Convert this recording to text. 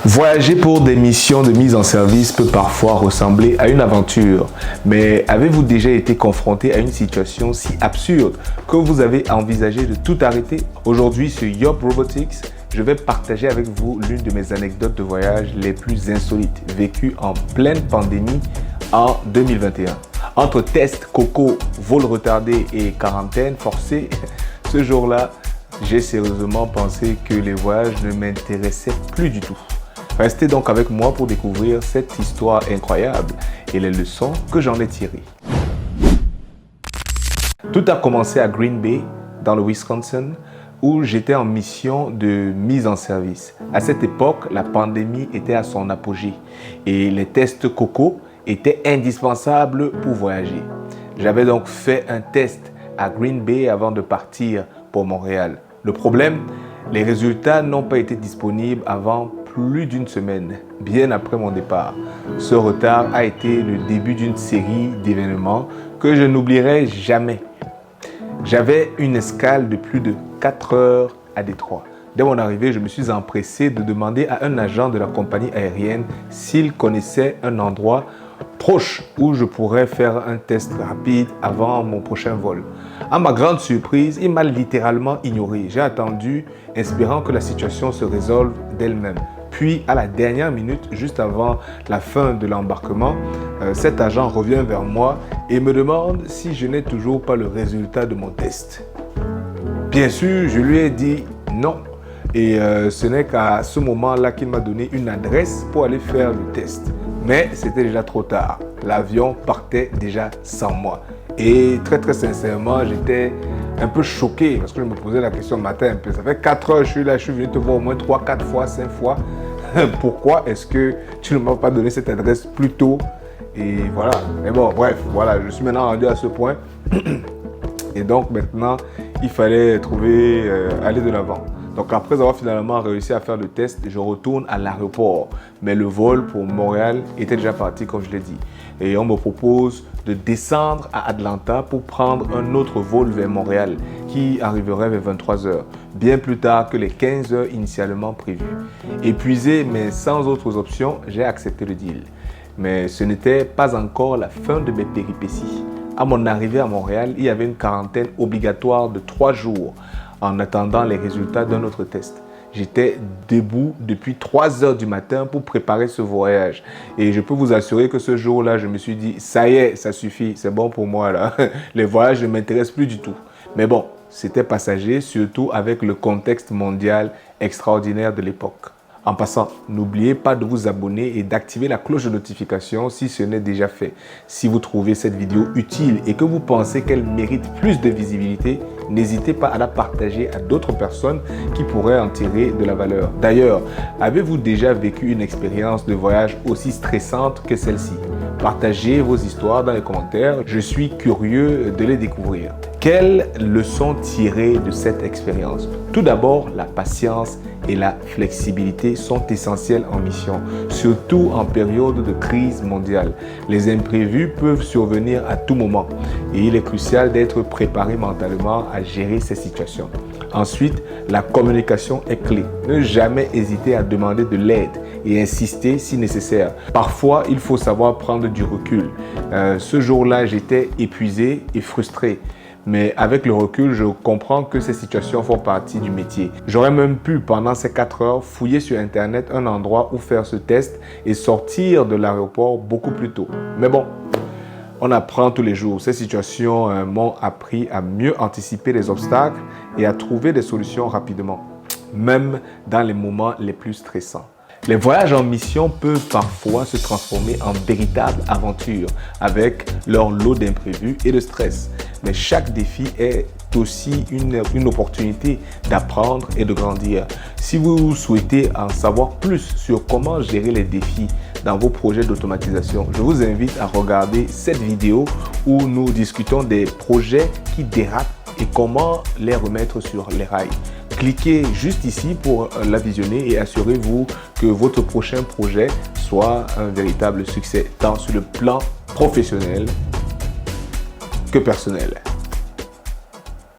Voyager pour des missions de mise en service peut parfois ressembler à une aventure, mais avez-vous déjà été confronté à une situation si absurde que vous avez envisagé de tout arrêter? Aujourd'hui sur Yop Robotics, je vais partager avec vous l'une de mes anecdotes de voyage les plus insolites vécues en pleine pandémie en 2021. Entre tests, coco, vols retardés et quarantaine forcée, ce jour-là, j'ai sérieusement pensé que les voyages ne m'intéressaient plus du tout. Restez donc avec moi pour découvrir cette histoire incroyable et les leçons que j'en ai tirées. Tout a commencé à Green Bay, dans le Wisconsin, où j'étais en mission de mise en service. À cette époque, la pandémie était à son apogée et les tests coco étaient indispensables pour voyager. J'avais donc fait un test à Green Bay avant de partir pour Montréal. Le problème, les résultats n'ont pas été disponibles avant plus d'une semaine, bien après mon départ. Ce retard a été le début d'une série d'événements que je n'oublierai jamais. J'avais une escale de plus de 4 heures à Détroit. Dès mon arrivée, je me suis empressé de demander à un agent de la compagnie aérienne s'il connaissait un endroit proche où je pourrais faire un test rapide avant mon prochain vol. À ma grande surprise, il m'a littéralement ignoré. J'ai attendu, espérant que la situation se résolve d'elle-même. Puis, à la dernière minute, juste avant la fin de l'embarquement, cet agent revient vers moi et me demande si je n'ai toujours pas le résultat de mon test. Bien sûr, je lui ai dit non. Et ce n'est qu'à ce moment-là qu'il m'a donné une adresse pour aller faire le test. Mais c'était déjà trop tard. L'avion partait déjà sans moi. Et très sincèrement, j'étais un peu choqué parce que je me posais la question le matin un peu. Ça fait 4 heures que je suis là, je suis venu te voir au moins 3, 4 fois, 5 fois. Pourquoi est-ce que tu ne m'as pas donné cette adresse plus tôt? Et voilà. Mais bon, bref, voilà, je suis maintenant rendu à ce point. Et donc maintenant, il fallait aller de l'avant. Donc après avoir finalement réussi à faire le test, je retourne à l'aéroport. Mais le vol pour Montréal était déjà parti, comme je l'ai dit. Et on me propose de descendre à Atlanta pour prendre un autre vol vers Montréal qui arriverait vers 23 heures, bien plus tard que les 15 heures initialement prévues. Épuisé mais sans autres options, j'ai accepté le deal. Mais ce n'était pas encore la fin de mes péripéties. À mon arrivée à Montréal, il y avait une quarantaine obligatoire de 3 jours en attendant les résultats d'un autre test. J'étais debout depuis 3 heures du matin pour préparer ce voyage. Et je peux vous assurer que ce jour-là, je me suis dit, ça y est, ça suffit, c'est bon pour moi là. Les voyages ne m'intéressent plus du tout. Mais bon, c'était passager, surtout avec le contexte mondial extraordinaire de l'époque. En passant, n'oubliez pas de vous abonner et d'activer la cloche de notification si ce n'est déjà fait. Si vous trouvez cette vidéo utile et que vous pensez qu'elle mérite plus de visibilité, n'hésitez pas à la partager à d'autres personnes qui pourraient en tirer de la valeur. D'ailleurs, avez-vous déjà vécu une expérience de voyage aussi stressante que celle-ci? Partagez vos histoires dans les commentaires, je suis curieux de les découvrir. Quelles leçons tirer de cette expérience? Tout d'abord, la patience et la flexibilité sont essentielles en mission, surtout en période de crise mondiale. Les imprévus peuvent survenir à tout moment et il est crucial d'être préparé mentalement à gérer ces situations. Ensuite, la communication est clé. Ne jamais hésiter à demander de l'aide et insister si nécessaire. Parfois, il faut savoir prendre du recul. Ce jour-là, j'étais épuisé et frustré. Mais avec le recul, je comprends que ces situations font partie du métier. J'aurais même pu, pendant ces 4 heures, fouiller sur Internet un endroit où faire ce test et sortir de l'aéroport beaucoup plus tôt. Mais bon, on apprend tous les jours. Ces situations m'ont appris à mieux anticiper les obstacles et à trouver des solutions rapidement, même dans les moments les plus stressants. Les voyages en mission peuvent parfois se transformer en véritables aventures avec leur lot d'imprévus et de stress. Mais chaque défi est aussi une opportunité d'apprendre et de grandir. Si vous souhaitez en savoir plus sur comment gérer les défis dans vos projets d'automatisation, je vous invite à regarder cette vidéo où nous discutons des projets qui dérapent et comment les remettre sur les rails. Cliquez juste ici pour la visionner et assurez-vous que votre prochain projet soit un véritable succès, tant sur le plan professionnel que personnel.